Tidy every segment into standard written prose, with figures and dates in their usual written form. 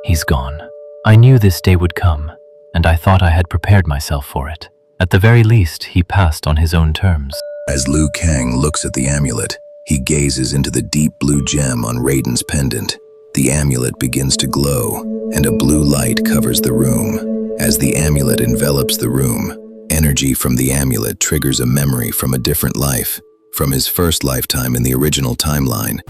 He's gone. I knew this day would come, and I thought I had prepared myself for it. At the very least, he passed on his own terms. As Liu Kang looks at the amulet, he gazes into the deep blue gem on Raiden's pendant. The amulet begins to glow, and a blue light covers the room. As the amulet envelops the room, energy from the amulet triggers a memory from a different life, from his first lifetime in the original timeline.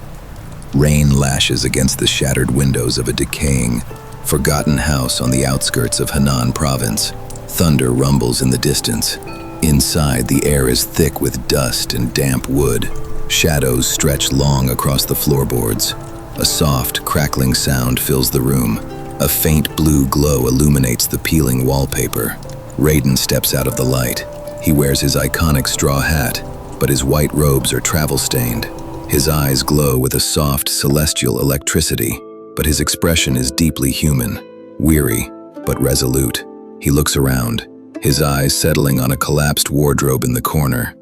Rain lashes against the shattered windows of a decaying, forgotten house on the outskirts of Henan province. Thunder rumbles in the distance. Inside, the air is thick with dust and damp wood. Shadows stretch long across the floorboards. A soft, crackling sound fills the room. A faint blue glow illuminates the peeling wallpaper. Raiden steps out of the light. He wears his iconic straw hat, but his white robes are travel-stained. His eyes glow with a soft, celestial electricity, but his expression is deeply human, weary, but resolute. He looks around, his eyes settling on a collapsed wardrobe in the corner.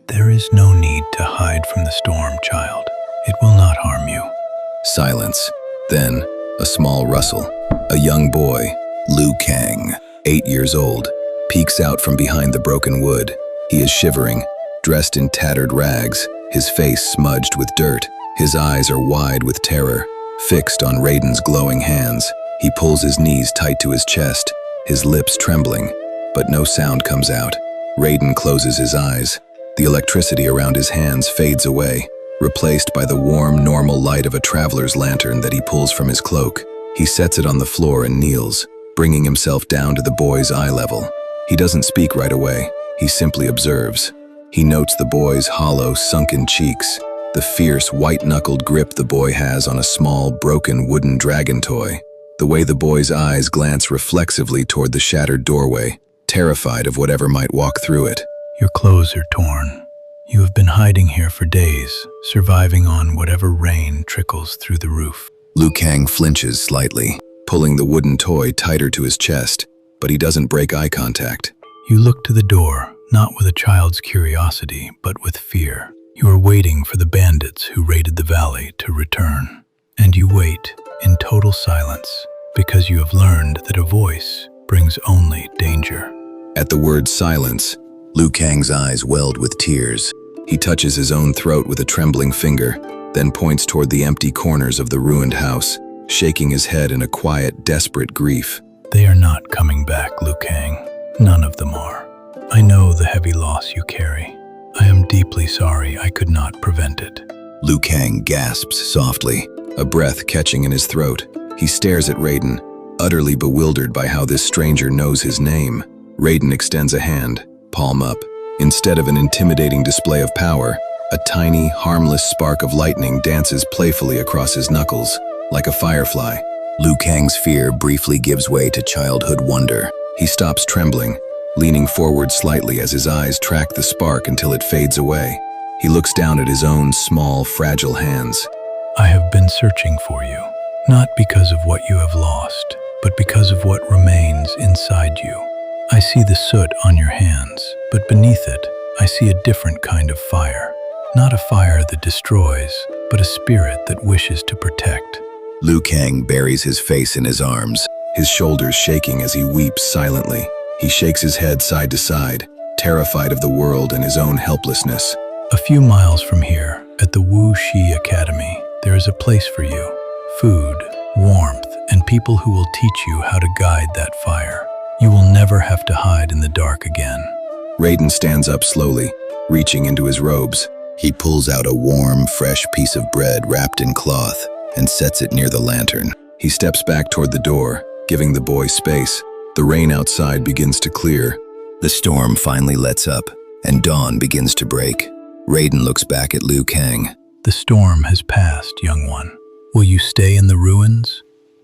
There is no need to hide from the storm, child. It will not harm you. Silence. Then, a small rustle. A young boy, Liu Kang, 8 years old, peeks out from behind the broken wood. He is shivering, dressed in tattered rags, his face smudged with dirt. His eyes are wide with terror, fixed on Raiden's glowing hands. He pulls his knees tight to his chest, his lips trembling, but no sound comes out. Raiden closes his eyes. The electricity around his hands fades away, replaced by the warm, normal light of a traveler's lantern that he pulls from his cloak. He sets it on the floor and kneels, bringing himself down to the boy's eye level. He doesn't speak right away, he simply observes. He notes the boy's hollow, sunken cheeks, the fierce, white-knuckled grip the boy has on a small, broken wooden dragon toy, the way the boy's eyes glance reflexively toward the shattered doorway, terrified of whatever might walk through it. Your clothes are torn. You have been hiding here for days, surviving on whatever rain trickles through the roof. Liu Kang flinches slightly, pulling the wooden toy tighter to his chest, but he doesn't break eye contact. You look to the door, not with a child's curiosity, but with fear. You are waiting for the bandits who raided the valley to return. And you wait in total silence, because you have learned that a voice brings only danger. At the word silence, Liu Kang's eyes welled with tears. He touches his own throat with a trembling finger, then points toward the empty corners of the ruined house, shaking his head in a quiet, desperate grief. They are not coming back, Liu Kang. None of them are. I know the heavy loss you carry. I am deeply sorry I could not prevent it. Liu Kang gasps softly, a breath catching in his throat. He stares at Raiden, utterly bewildered by how this stranger knows his name. Raiden extends a hand, palm up. Instead of an intimidating display of power, a tiny, harmless spark of lightning dances playfully across his knuckles, like a firefly. Liu Kang's fear briefly gives way to childhood wonder. He stops trembling, leaning forward slightly as his eyes track the spark until it fades away. He looks down at his own small, fragile hands. I have been searching for you, not because of what you have lost, but because of what remains inside you. I see the soot on your hands, but beneath it, I see a different kind of fire. Not a fire that destroys, but a spirit that wishes to protect. Liu Kang buries his face in his arms, his shoulders shaking as he weeps silently. He shakes his head side to side, terrified of the world and his own helplessness. A few miles from here, at the Wu Shi Academy, there is a place for you. Food, warmth, and people who will teach you how to guide that fire. You will never have to hide in the dark again. Raiden stands up slowly, reaching into his robes. He pulls out a warm, fresh piece of bread wrapped in cloth and sets it near the lantern. He steps back toward the door, giving the boy space. The rain outside begins to clear. The storm finally lets up, and dawn begins to break. Raiden looks back at Liu Kang. The storm has passed, young one. Will you stay in the ruins,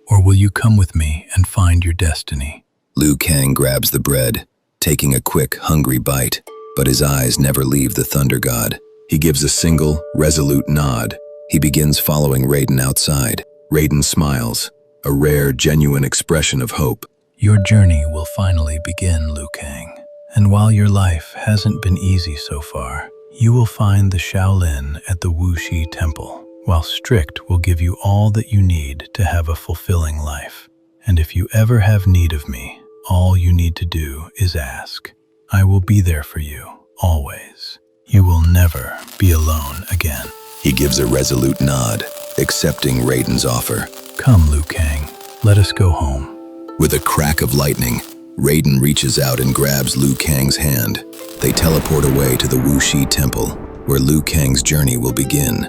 or will you come with me and find your destiny? Liu Kang grabs the bread, taking a quick, hungry bite, but his eyes never leave the Thunder God. He gives a single, resolute nod. He begins following Raiden outside. Raiden smiles, a rare, genuine expression of hope. Your journey will finally begin, Liu Kang. And while your life hasn't been easy so far, you will find the Shaolin at the Wu Shi Temple, while strict will give you all that you need to have a fulfilling life. And if you ever have need of me, all you need to do is ask. I will be there for you, always. You will never be alone again. He gives a resolute nod, accepting Raiden's offer. Come, Liu Kang, let us go home. With a crack of lightning, Raiden reaches out and grabs Liu Kang's hand. They teleport away to the Wuxi Temple, where Liu Kang's journey will begin.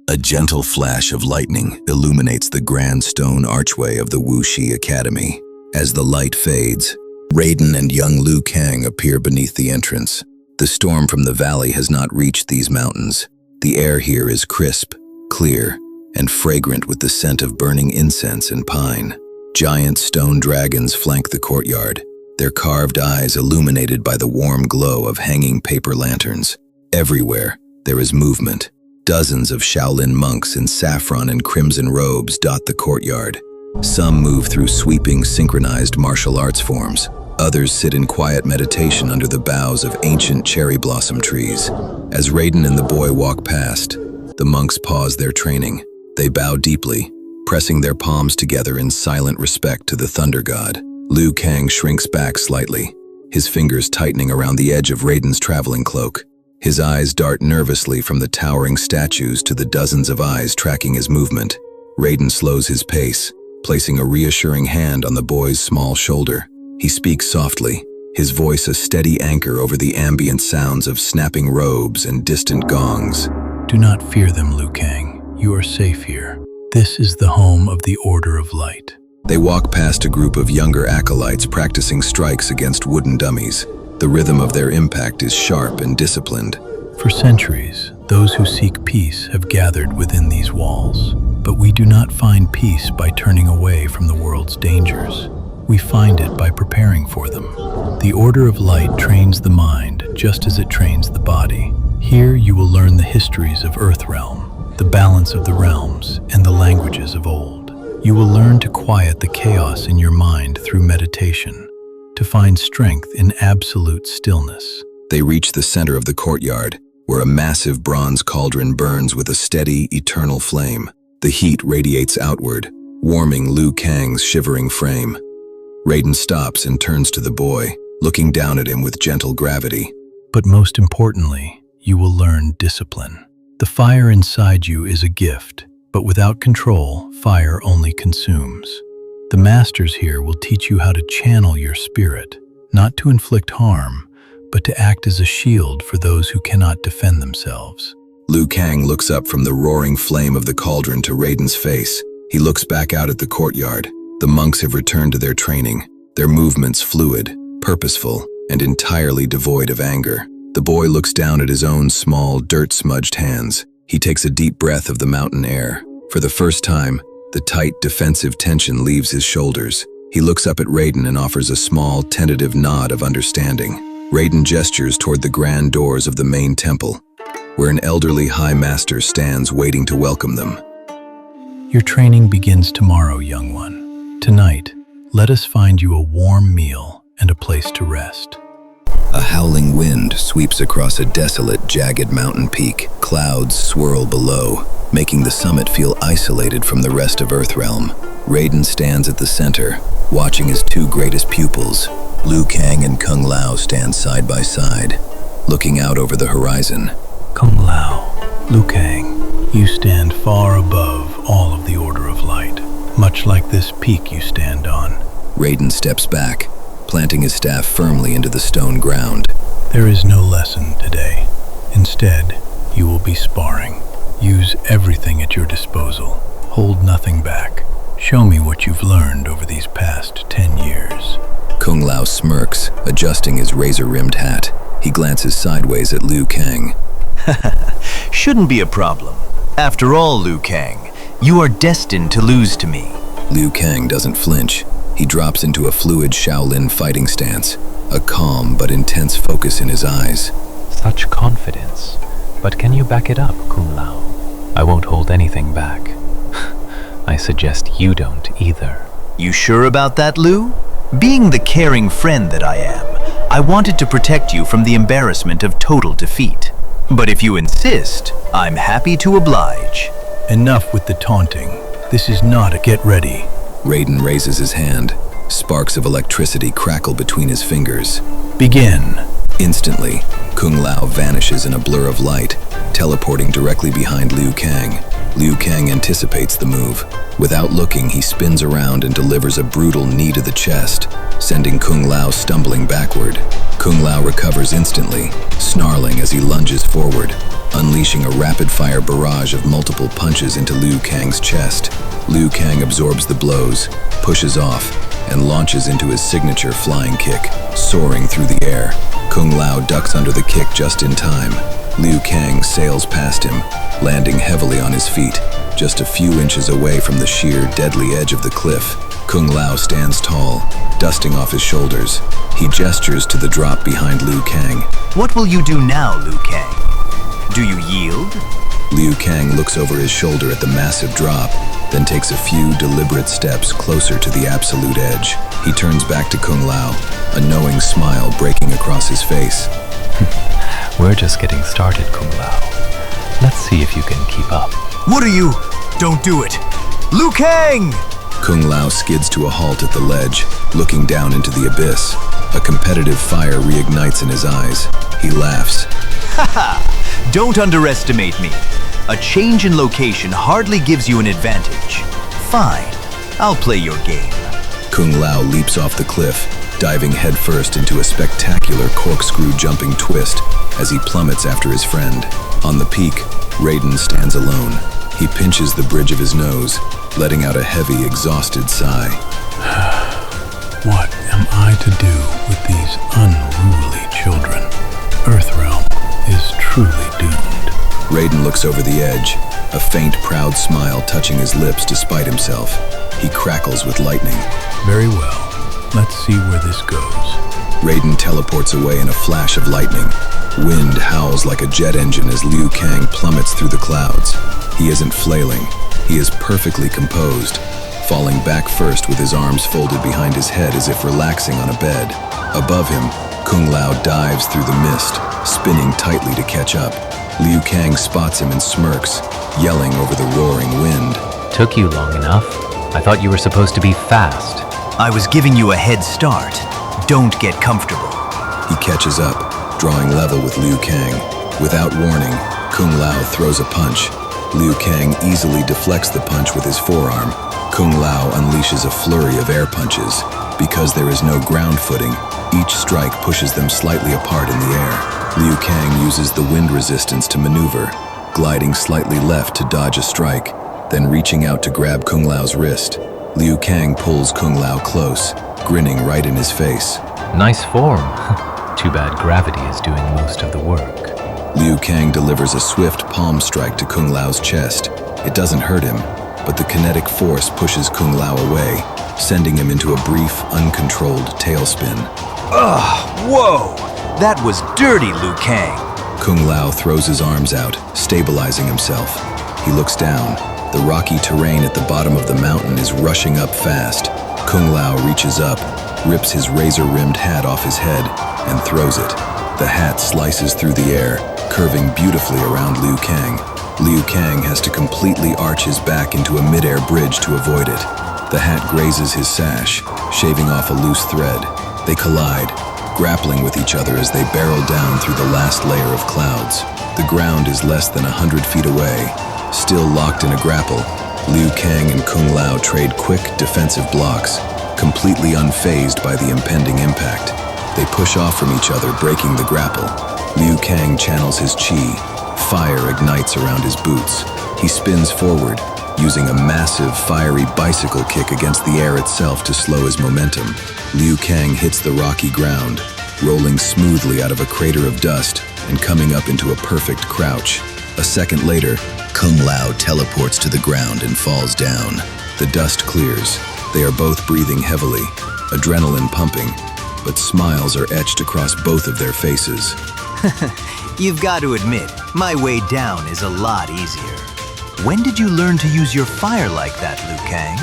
A gentle flash of lightning illuminates the grand stone archway of the Wuxi Academy. As the light fades, Raiden and young Liu Kang appear beneath the entrance. The storm from the valley has not reached these mountains. The air here is crisp, clear, and fragrant with the scent of burning incense and pine. Giant stone dragons flank the courtyard, their carved eyes illuminated by the warm glow of hanging paper lanterns. Everywhere, there is movement. Dozens of Shaolin monks in saffron and crimson robes dot the courtyard. Some move through sweeping, synchronized martial arts forms. Others sit in quiet meditation under the boughs of ancient cherry blossom trees. As Raiden and the boy walk past, the monks pause their training. They bow deeply, pressing their palms together in silent respect to the Thunder God. Liu Kang shrinks back slightly, his fingers tightening around the edge of Raiden's traveling cloak. His eyes dart nervously from the towering statues to the dozens of eyes tracking his movement. Raiden slows his pace, placing a reassuring hand on the boy's small shoulder. He speaks softly, his voice a steady anchor over the ambient sounds of snapping robes and distant gongs. Do not fear them, Liu Kang. You are safe here. This is the home of the Order of Light. They walk past a group of younger acolytes practicing strikes against wooden dummies. The rhythm of their impact is sharp and disciplined. For centuries, those who seek peace have gathered within these walls. But we do not find peace by turning away from the world's dangers. We find it by preparing for them. The Order of Light trains the mind just as it trains the body. Here you will learn the histories of Earthrealm, the balance of the realms, and the languages of old. You will learn to quiet the chaos in your mind through meditation, to find strength in absolute stillness. They reach the center of the courtyard, where a massive bronze cauldron burns with a steady, eternal flame. The heat radiates outward, warming Liu Kang's shivering frame. Raiden stops and turns to the boy, looking down at him with gentle gravity. But most importantly, you will learn discipline. The fire inside you is a gift, but without control, fire only consumes. The masters here will teach you how to channel your spirit, not to inflict harm, but to act as a shield for those who cannot defend themselves. Liu Kang looks up from the roaring flame of the cauldron to Raiden's face. He looks back out at the courtyard. The monks have returned to their training, their movements fluid, purposeful, and entirely devoid of anger. The boy looks down at his own small, dirt-smudged hands. He takes a deep breath of the mountain air. For the first time, the tight, defensive tension leaves his shoulders. He looks up at Raiden and offers a small, tentative nod of understanding. Raiden gestures toward the grand doors of the main temple, where an elderly High Master stands waiting to welcome them. Your training begins tomorrow, young one. Tonight, let us find you a warm meal and a place to rest. A howling wind sweeps across a desolate, jagged mountain peak. Clouds swirl below, making the summit feel isolated from the rest of Earthrealm. Raiden stands at the center, watching his two greatest pupils. Liu Kang and Kung Lao stand side by side, looking out over the horizon. Kung Lao, Liu Kang, you stand far above all of the Order of Light, much like this peak you stand on. Raiden steps back, planting his staff firmly into the stone ground. There is no lesson today. Instead, you will be sparring. Use everything at your disposal. Hold nothing back. Show me what you've learned over these past 10 years. Kung Lao smirks, adjusting his razor-rimmed hat. He glances sideways at Liu Kang. Shouldn't be a problem. After all, Liu Kang, you are destined to lose to me. Liu Kang doesn't flinch. He drops into a fluid Shaolin fighting stance, a calm but intense focus in his eyes. Such confidence. But can you back it up, Kung Lao? I won't hold anything back. I suggest you don't either. You sure about that, Liu? Being the caring friend that I am, I wanted to protect you from the embarrassment of total defeat. But if you insist, I'm happy to oblige. Enough with the taunting. This is not a get ready. Raiden raises his hand. Sparks of electricity crackle between his fingers. Begin. Instantly, Kung Lao vanishes in a blur of light, teleporting directly behind Liu Kang. Liu Kang anticipates the move. Without looking, he spins around and delivers a brutal knee to the chest, sending Kung Lao stumbling backward. Kung Lao recovers instantly, snarling as he lunges forward, unleashing a rapid-fire barrage of multiple punches into Liu Kang's chest. Liu Kang absorbs the blows, pushes off, and launches into his signature flying kick, soaring through the air. Kung Lao ducks under the kick just in time. Liu Kang sails past him, landing heavily on his feet, just a few inches away from the sheer, deadly edge of the cliff. Kung Lao stands tall, dusting off his shoulders. He gestures to the drop behind Liu Kang. What will you do now, Liu Kang? Do you yield? Liu Kang looks over his shoulder at the massive drop, then takes a few deliberate steps closer to the absolute edge. He turns back to Kung Lao, a knowing smile breaking across his face. We're just getting started, Kung Lao. Let's see if you can keep up. What are you? Don't do it! Liu Kang! Kung Lao skids to a halt at the ledge, looking down into the abyss. A competitive fire reignites in his eyes. He laughs. Haha! Don't underestimate me. A change in location hardly gives you an advantage. Fine, I'll play your game. Kung Lao leaps off the cliff, diving headfirst into a spectacular corkscrew jumping twist as he plummets after his friend. On the peak, Raiden stands alone. He pinches the bridge of his nose, letting out a heavy, exhausted sigh. What am I to do with these unruly children? Earthrealm is truly doomed. Raiden looks over the edge, a faint, proud smile touching his lips despite himself. He crackles with lightning. Very well. Let's see where this goes. Raiden teleports away in a flash of lightning. Wind howls like a jet engine as Liu Kang plummets through the clouds. He isn't flailing. He is perfectly composed, falling back first with his arms folded behind his head as if relaxing on a bed. Above him, Kung Lao dives through the mist, spinning tightly to catch up. Liu Kang spots him and smirks, yelling over the roaring wind. Took you long enough. I thought you were supposed to be fast. I was giving you a head start. Don't get comfortable. He catches up, drawing level with Liu Kang. Without warning, Kung Lao throws a punch. Liu Kang easily deflects the punch with his forearm. Kung Lao unleashes a flurry of air punches. Because there is no ground footing, each strike pushes them slightly apart in the air. Liu Kang uses the wind resistance to maneuver, gliding slightly left to dodge a strike, then reaching out to grab Kung Lao's wrist. Liu Kang pulls Kung Lao close, grinning right in his face. Nice form. Too bad gravity is doing most of the work. Liu Kang delivers a swift palm strike to Kung Lao's chest. It doesn't hurt him, but the kinetic force pushes Kung Lao away, sending him into a brief, uncontrolled tailspin. Ugh, whoa! That was dirty, Liu Kang. Kung Lao throws his arms out, stabilizing himself. He looks down. The rocky terrain at the bottom of the mountain is rushing up fast. Kung Lao reaches up, rips his razor-rimmed hat off his head, and throws it. The hat slices through the air, curving beautifully around Liu Kang. Liu Kang has to completely arch his back into a mid-air bridge to avoid it. The hat grazes his sash, shaving off a loose thread. They collide, grappling with each other as they barrel down through the last layer of clouds. The ground is less than 100 feet away. Still locked in a grapple, Liu Kang and Kung Lao trade quick, defensive blocks, completely unfazed by the impending impact. They push off from each other, breaking the grapple. Liu Kang channels his chi. Fire ignites around his boots. He spins forward, using a massive, fiery bicycle kick against the air itself to slow his momentum. Liu Kang hits the rocky ground, rolling smoothly out of a crater of dust and coming up into a perfect crouch. A second later, Kung Lao teleports to the ground and falls down. The dust clears. They are both breathing heavily, adrenaline pumping, but smiles are etched across both of their faces. You've got to admit, my way down is a lot easier. When did you learn to use your fire like that, Liu Kang?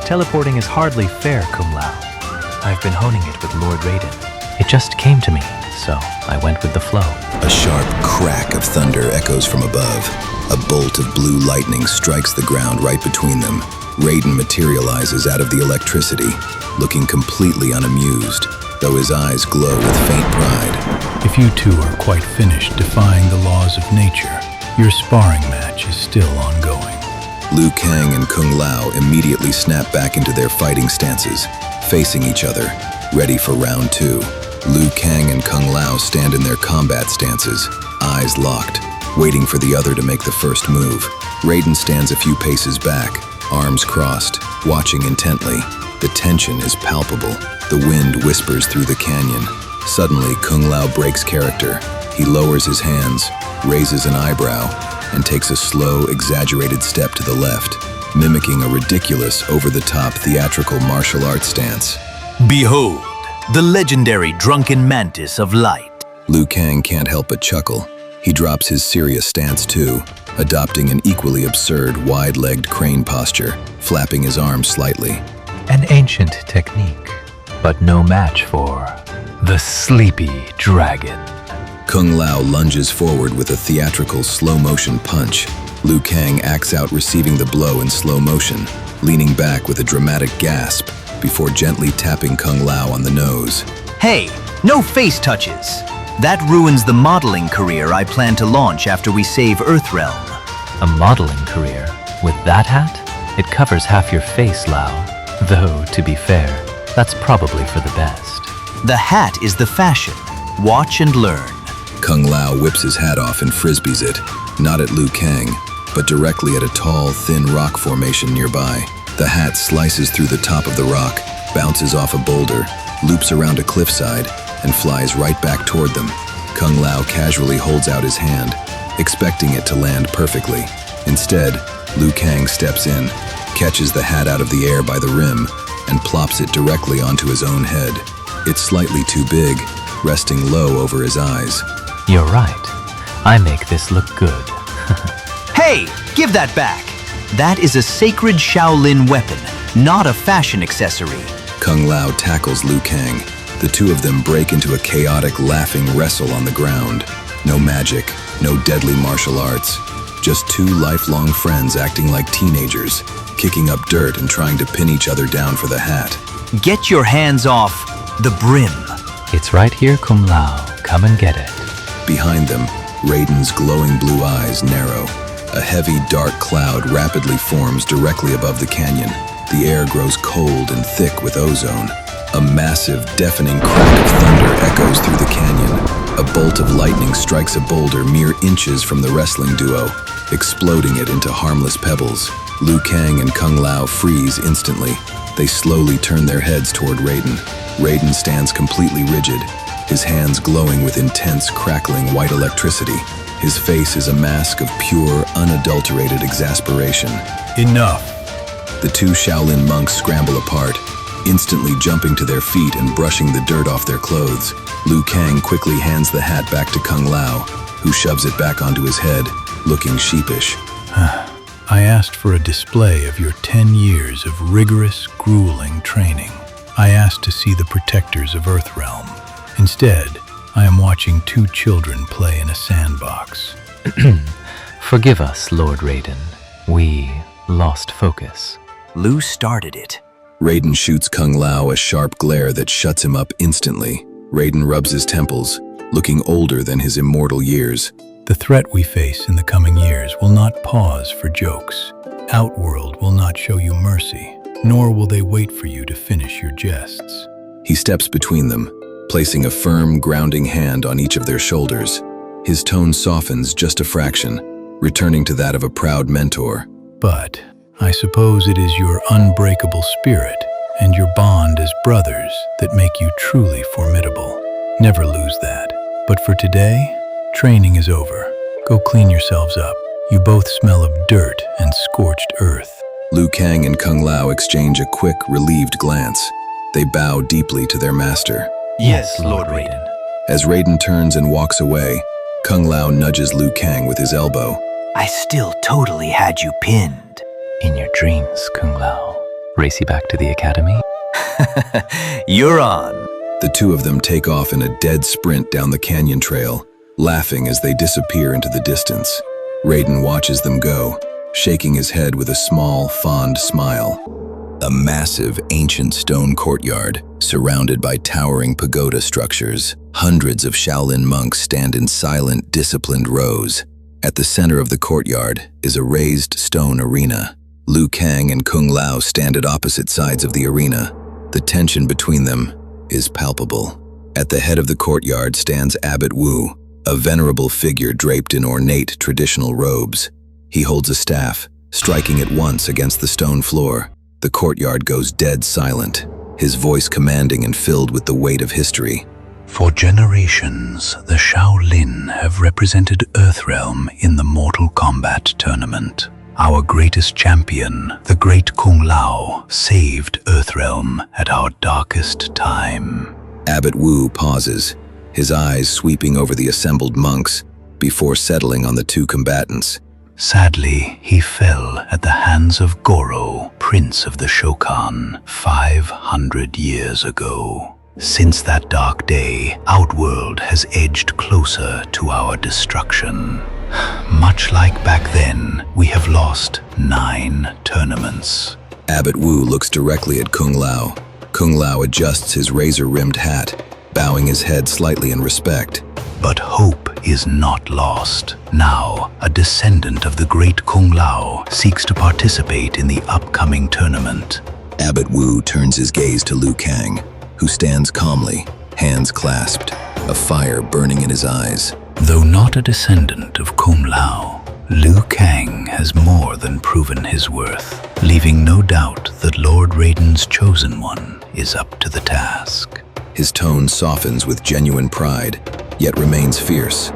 Teleporting is hardly fair, Kung Lao. I've been honing it with Lord Raiden. It just came to me, so I went with the flow. A sharp crack of thunder echoes from above. A bolt of blue lightning strikes the ground right between them. Raiden materializes out of the electricity, looking completely unamused, though his eyes glow with faint pride. If you two are quite finished defying the laws of nature, your sparring match is still ongoing. Liu Kang and Kung Lao immediately snap back into their fighting stances, facing each other, ready for round 2. Liu Kang and Kung Lao stand in their combat stances, eyes locked, waiting for the other to make the first move. Raiden stands a few paces back, arms crossed, watching intently. The tension is palpable. The wind whispers through the canyon. Suddenly, Kung Lao breaks character. He lowers his hands, raises an eyebrow, and takes a slow, exaggerated step to the left, mimicking a ridiculous, over-the-top theatrical martial arts stance. Behold, the legendary drunken mantis of light. Liu Kang can't help but chuckle. He drops his serious stance too, adopting an equally absurd wide-legged crane posture, flapping his arms slightly. An ancient technique, but no match for the Sleepy Dragon. Kung Lao lunges forward with a theatrical slow-motion punch. Liu Kang acts out receiving the blow in slow motion, leaning back with a dramatic gasp before gently tapping Kung Lao on the nose. Hey, no face touches. That ruins the modeling career I plan to launch after we save Earthrealm. A modeling career? With that hat? It covers half your face, Lao. Though, to be fair, that's probably for the best. The hat is the fashion. Watch and learn. Kung Lao whips his hat off and frisbees it, not at Liu Kang, but directly at a tall, thin rock formation nearby. The hat slices through the top of the rock, bounces off a boulder, loops around a cliffside, and flies right back toward them. Kung Lao casually holds out his hand, expecting it to land perfectly. Instead, Liu Kang steps in, catches the hat out of the air by the rim, and plops it directly onto his own head. It's slightly too big, resting low over his eyes. You're right. I make this look good. Hey, give that back. That is a sacred Shaolin weapon, not a fashion accessory. Kung Lao tackles Liu Kang. The two of them break into a chaotic, laughing wrestle on the ground. No magic, no deadly martial arts. Just two lifelong friends acting like teenagers, kicking up dirt and trying to pin each other down for the hat. Get your hands off the brim. It's right here, Kung Lao. Come and get it. Behind them, Raiden's glowing blue eyes narrow. A heavy, dark cloud rapidly forms directly above the canyon. The air grows cold and thick with ozone. A massive, deafening crack of thunder echoes through the canyon. A bolt of lightning strikes a boulder mere inches from the wrestling duo, exploding it into harmless pebbles. Liu Kang and Kung Lao freeze instantly. They slowly turn their heads toward Raiden. Raiden stands completely rigid, his hands glowing with intense, crackling white electricity. His face is a mask of pure, unadulterated exasperation. Enough. The two Shaolin monks scramble apart, instantly jumping to their feet and brushing the dirt off their clothes. Liu Kang quickly hands the hat back to Kung Lao, who shoves it back onto his head, looking sheepish. I asked for a display of your 10 years of rigorous, grueling training. I asked to see the protectors of Earthrealm. Instead, I am watching two children play in a sandbox. Forgive us, Lord Raiden. We lost focus. Liu started it. Raiden shoots Kung Lao a sharp glare that shuts him up instantly. Raiden rubs his temples, looking older than his immortal years. The threat we face in the coming years will not pause for jokes. Outworld will not show you mercy, nor will they wait for you to finish your jests. He steps between them, placing a firm, grounding hand on each of their shoulders. His tone softens just a fraction, returning to that of a proud mentor. But I suppose it is your unbreakable spirit and your bond as brothers that make you truly formidable. Never lose that. But for today, training is over. Go clean yourselves up. You both smell of dirt and scorched earth. Liu Kang and Kung Lao exchange a quick, relieved glance. They bow deeply to their master. Yes, Lord Raiden. As Raiden turns and walks away, Kung Lao nudges Liu Kang with his elbow. I still totally had you pinned. In your dreams, Kung Lao. Race you back to the academy? You're on. The two of them take off in a dead sprint down the canyon trail, laughing as they disappear into the distance. Raiden watches them go, shaking his head with a small, fond smile. A massive, ancient stone courtyard, surrounded by towering pagoda structures. Hundreds of Shaolin monks stand in silent, disciplined rows. At the center of the courtyard is a raised stone arena. Liu Kang and Kung Lao stand at opposite sides of the arena. The tension between them is palpable. At the head of the courtyard stands Abbot Wu, a venerable figure draped in ornate traditional robes. He holds a staff, striking it once against the stone floor. The courtyard goes dead silent, his voice commanding and filled with the weight of history. For generations, the Shaolin have represented Earthrealm in the Mortal Kombat tournament. Our greatest champion, the great Kung Lao, saved Earthrealm at our darkest time. Abbot Wu pauses, his eyes sweeping over the assembled monks before settling on the two combatants. Sadly, he fell at the hands of Goro, Prince of the Shokan, 500 years ago. Since that dark day, Outworld has edged closer to our destruction. Much like back then, we have lost 9 tournaments. Abbot Wu looks directly at Kung Lao. Kung Lao adjusts his razor-rimmed hat, bowing his head slightly in respect. But hope is not lost. Now, a descendant of the great Kung Lao seeks to participate in the upcoming tournament. Abbot Wu turns his gaze to Liu Kang, who stands calmly, hands clasped, a fire burning in his eyes. Though not a descendant of Kung Lao, Liu Kang has more than proven his worth, leaving no doubt that Lord Raiden's chosen one is up to the task. His tone softens with genuine pride, yet remains fierce.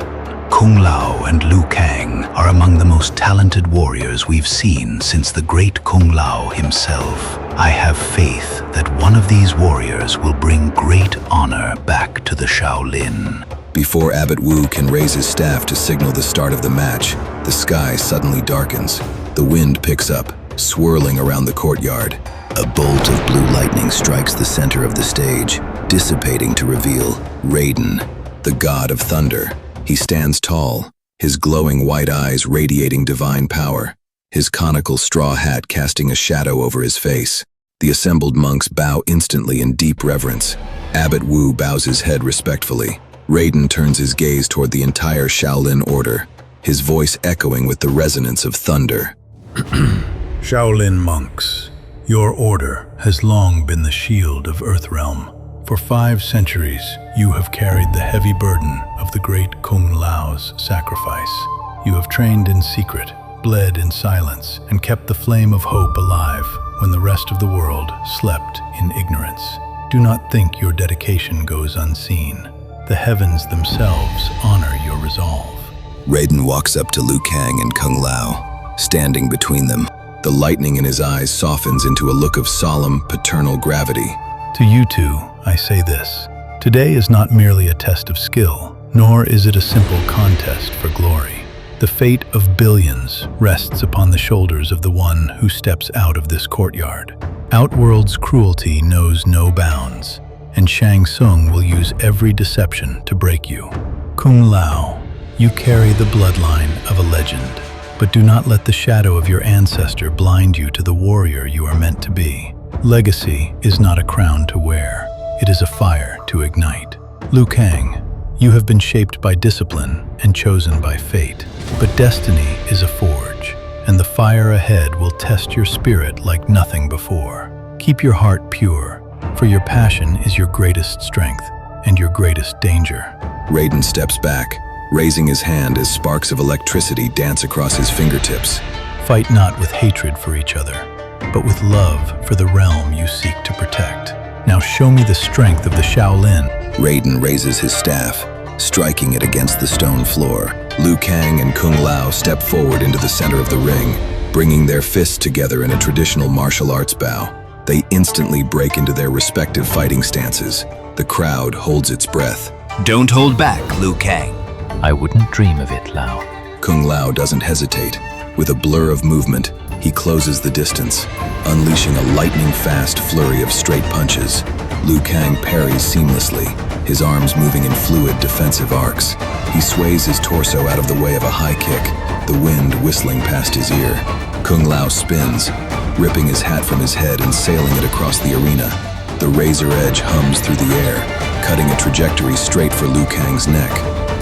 Kung Lao and Liu Kang are among the most talented warriors we've seen since the great Kung Lao himself. I have faith that one of these warriors will bring great honor back to the Shaolin. Before Abbot Wu can raise his staff to signal the start of the match, the sky suddenly darkens. The wind picks up, swirling around the courtyard. A bolt of blue lightning strikes the center of the stage, dissipating to reveal Raiden, the god of thunder. He stands tall, his glowing white eyes radiating divine power, his conical straw hat casting a shadow over his face. The assembled monks bow instantly in deep reverence. Abbot Wu bows his head respectfully. Raiden turns his gaze toward the entire Shaolin order, his voice echoing with the resonance of thunder. Shaolin monks, your order has long been the shield of Earthrealm. For 5 centuries, you have carried the heavy burden of the great Kung Lao's sacrifice. You have trained in secret, bled in silence, and kept the flame of hope alive when the rest of the world slept in ignorance. Do not think your dedication goes unseen. The heavens themselves honor your resolve. Raiden walks up to Liu Kang and Kung Lao, standing between them. The lightning in his eyes softens into a look of solemn, paternal gravity. To you two, I say this. Today is not merely a test of skill, nor is it a simple contest for glory. The fate of billions rests upon the shoulders of the one who steps out of this courtyard. Outworld's cruelty knows no bounds, and Shang Tsung will use every deception to break you. Kung Lao, you carry the bloodline of a legend, but do not let the shadow of your ancestor blind you to the warrior you are meant to be. Legacy is not a crown to wear, it is a fire to ignite. Liu Kang, you have been shaped by discipline and chosen by fate, but destiny is a forge, and the fire ahead will test your spirit like nothing before. Keep your heart pure, for your passion is your greatest strength and your greatest danger. Raiden steps back, raising his hand as sparks of electricity dance across his fingertips. Fight not with hatred for each other, but with love for the realm you seek to protect. Now show me the strength of the Shaolin. Raiden raises his staff, striking it against the stone floor. Liu Kang and Kung Lao step forward into the center of the ring, bringing their fists together in a traditional martial arts bow. They instantly break into their respective fighting stances. The crowd holds its breath. Don't hold back, Liu Kang. I wouldn't dream of it, Lao. Kung Lao doesn't hesitate. With a blur of movement, he closes the distance, unleashing a lightning-fast flurry of straight punches. Liu Kang parries seamlessly, his arms moving in fluid defensive arcs. He sways his torso out of the way of a high kick, the wind whistling past his ear. Kung Lao spins, ripping his hat from his head and sailing it across the arena. The razor edge hums through the air, cutting a trajectory straight for Liu Kang's neck.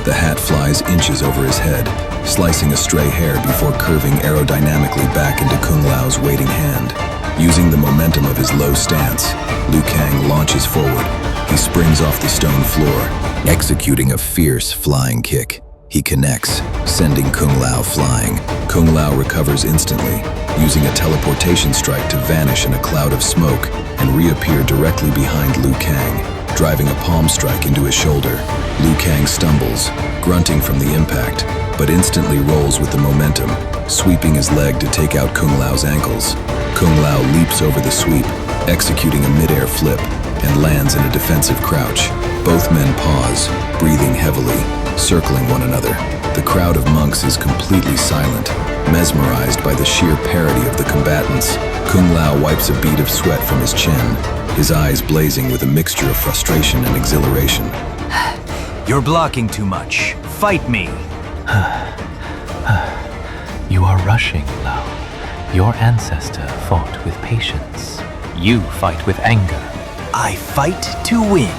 The hat flies inches over his head, slicing a stray hair before curving aerodynamically back into Kung Lao's waiting hand. Using the momentum of his low stance, Liu Kang launches forward. He springs off the stone floor, executing a fierce flying kick. He connects, sending Kung Lao flying. Kung Lao recovers instantly, using a teleportation strike to vanish in a cloud of smoke and reappear directly behind Liu Kang, driving a palm strike into his shoulder. Liu Kang stumbles, grunting from the impact, but instantly rolls with the momentum, sweeping his leg to take out Kung Lao's ankles. Kung Lao leaps over the sweep, executing a mid-air flip, and lands in a defensive crouch. Both men pause, breathing heavily, circling one another. The crowd of monks is completely silent, mesmerized by the sheer parity of the combatants. Kung Lao wipes a bead of sweat from his chin, his eyes blazing with a mixture of frustration and exhilaration. You're blocking too much. Fight me. You are rushing, Lao. Your ancestor fought with patience. You fight with anger. I fight to win.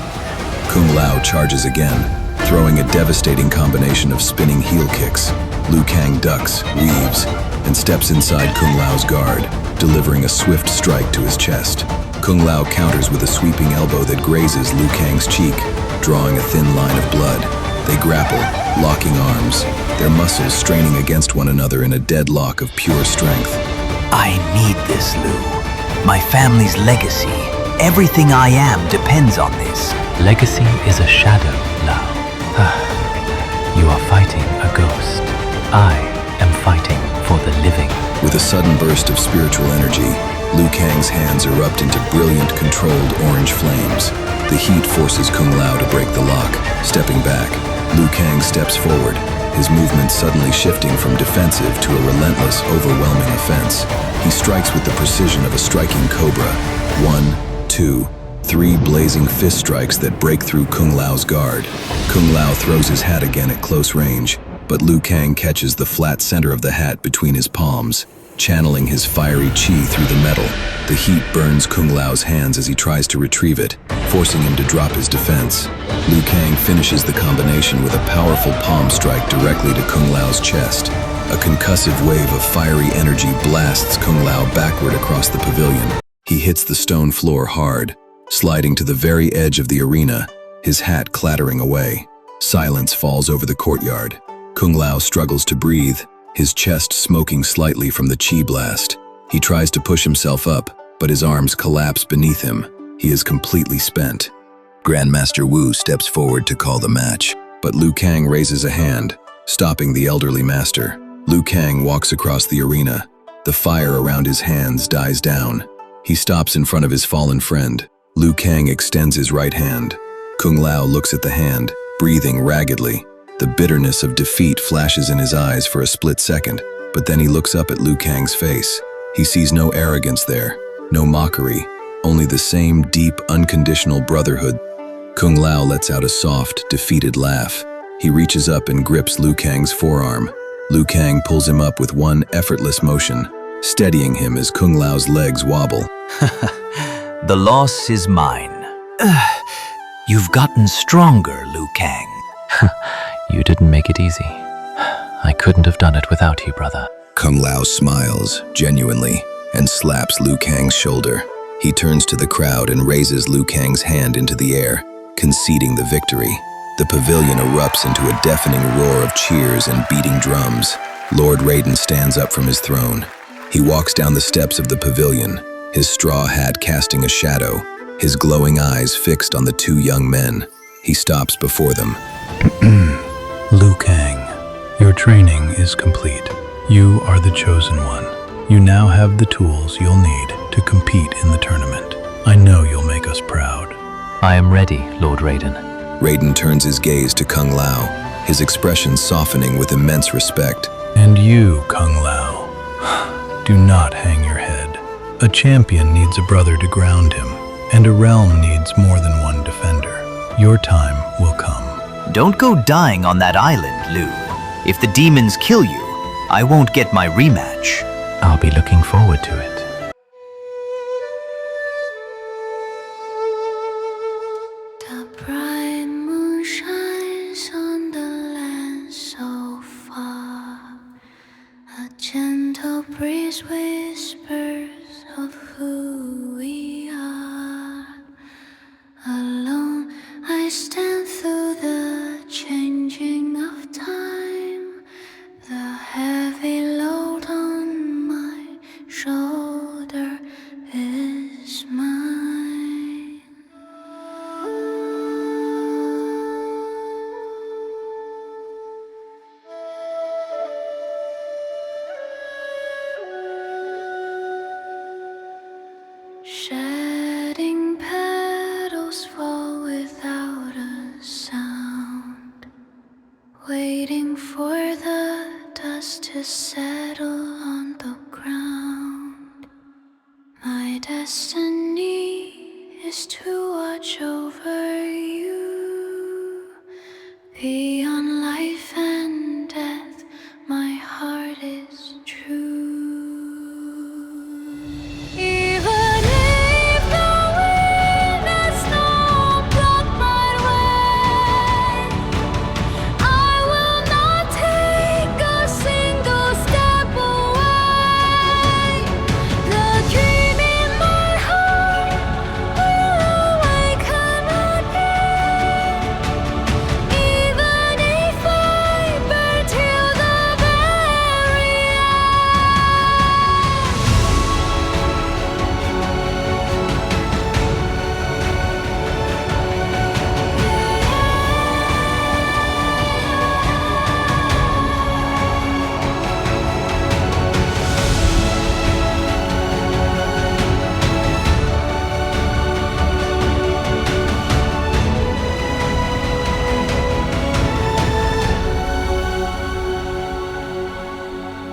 Kung Lao charges again, throwing a devastating combination of spinning heel kicks. Liu Kang ducks, weaves, and steps inside Kung Lao's guard, delivering a swift strike to his chest. Kung Lao counters with a sweeping elbow that grazes Liu Kang's cheek, drawing a thin line of blood. They grapple, locking arms, their muscles straining against one another in a deadlock of pure strength. I need this, Liu. My family's legacy. Everything I am depends on this. Legacy is a shadow, Lao. You are fighting a ghost. I am fighting for the living. With a sudden burst of spiritual energy, Liu Kang's hands erupt into brilliant, controlled orange flames. The heat forces Kung Lao to break the lock. Stepping back, Liu Kang steps forward, his movement suddenly shifting from defensive to a relentless, overwhelming offense. He strikes with the precision of a striking cobra. 1, 2, 3 blazing fist strikes that break through Kung Lao's guard. Kung Lao throws his hat again at close range, but Liu Kang catches the flat center of the hat between his palms, channeling his fiery chi through the metal. The heat burns Kung Lao's hands as he tries to retrieve it, forcing him to drop his defense. Liu Kang finishes the combination with a powerful palm strike directly to Kung Lao's chest. A concussive wave of fiery energy blasts Kung Lao backward across the pavilion. He hits the stone floor hard, sliding to the very edge of the arena, his hat clattering away. Silence falls over the courtyard. Kung Lao struggles to breathe, his chest smoking slightly from the chi blast. He tries to push himself up, but his arms collapse beneath him. He is completely spent. Grandmaster Wu steps forward to call the match, but Liu Kang raises a hand, stopping the elderly master. Liu Kang walks across the arena. The fire around his hands dies down. He stops in front of his fallen friend. Liu Kang extends his right hand. Kung Lao looks at the hand, breathing raggedly. The bitterness of defeat flashes in his eyes for a split second, but then he looks up at Liu Kang's face. He sees no arrogance there, no mockery, only the same deep, unconditional brotherhood. Kung Lao lets out a soft, defeated laugh. He reaches up and grips Liu Kang's forearm. Liu Kang pulls him up with one effortless motion, steadying him as Kung Lao's legs wobble. The loss is mine. You've gotten stronger, Liu Kang. You didn't make it easy. I couldn't have done it without you, brother. Kung Lao smiles, genuinely, and slaps Liu Kang's shoulder. He turns to the crowd and raises Liu Kang's hand into the air, conceding the victory. The pavilion erupts into a deafening roar of cheers and beating drums. Lord Raiden stands up from his throne. He walks down the steps of the pavilion, his straw hat casting a shadow, his glowing eyes fixed on the two young men. He stops before them. Liu Kang, your training is complete. You are the chosen one. You now have the tools you'll need to compete in the tournament. I know you'll make us proud. I am ready, Lord Raiden. Raiden turns his gaze to Kung Lao, his expression softening with immense respect. And you, Kung Lao, do not hang your head. A champion needs a brother to ground him, and a realm needs more than one defender. Your time will come. Don't go dying on that island, Liu. If the demons kill you, I won't get my rematch. I'll be looking forward to it. The bright moon shines on the land so far. A gentle breeze whispers of who we are. Alone I stand through the changing of time. The heavy load on my shoulder is mine. Shedding petals fall without a sound, waiting for the dust to settle on the ground. My destiny is to watch over you. Beyond life and death, my heart is true. Even if the wind and snow block my way, I will not take a single step away. The dream in my heart will awaken again, even if I burn till the very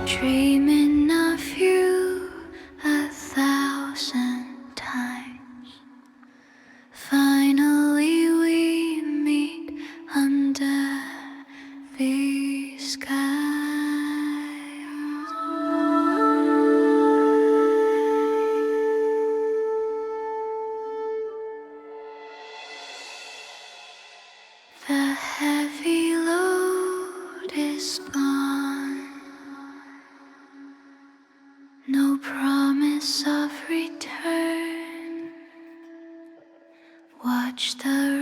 dreaming of you 1,000 times. Finally we meet under the sky. The heavy load is gone. No promise of return. Watch the